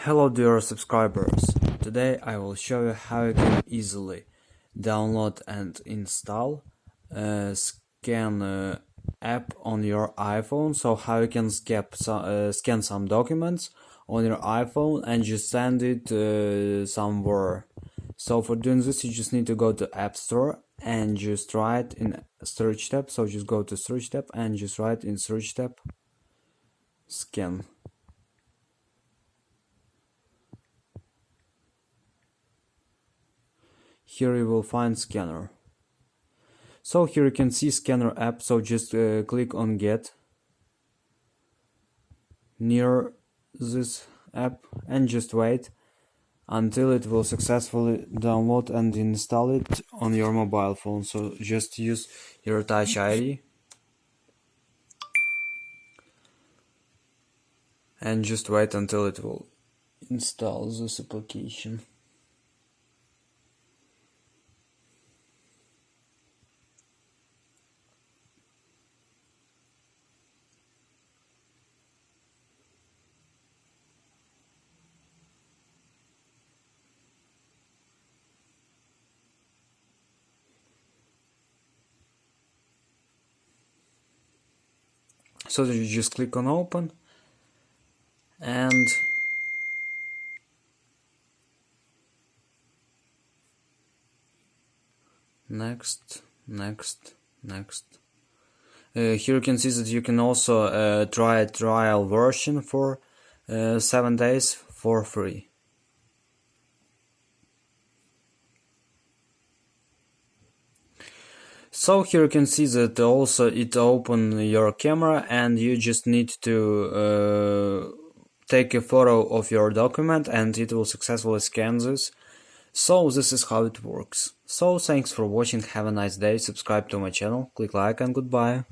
Hello dear subscribers, today I will show you how you can easily download and install scan app on your iPhone. So how you can scan some documents on your iPhone and just send it somewhere. So for doing this you just need to go to App Store and just write in search tab. So just go to search tab and just write in search tab scan. Here you will find scanner. So here you can see scanner app, so just click on get near this app and just wait until it will successfully download and install it on your mobile phone. So just use your Touch ID and just wait until it will install this application. So you just click on open and next. Here you can see that you can also try a trial version for 7 days for free. So here you can see that also it open your camera and you just need to take a photo of your document and it will successfully scan this. So this is how it works. So thanks for watching, have a nice day, subscribe to my channel, click like and goodbye.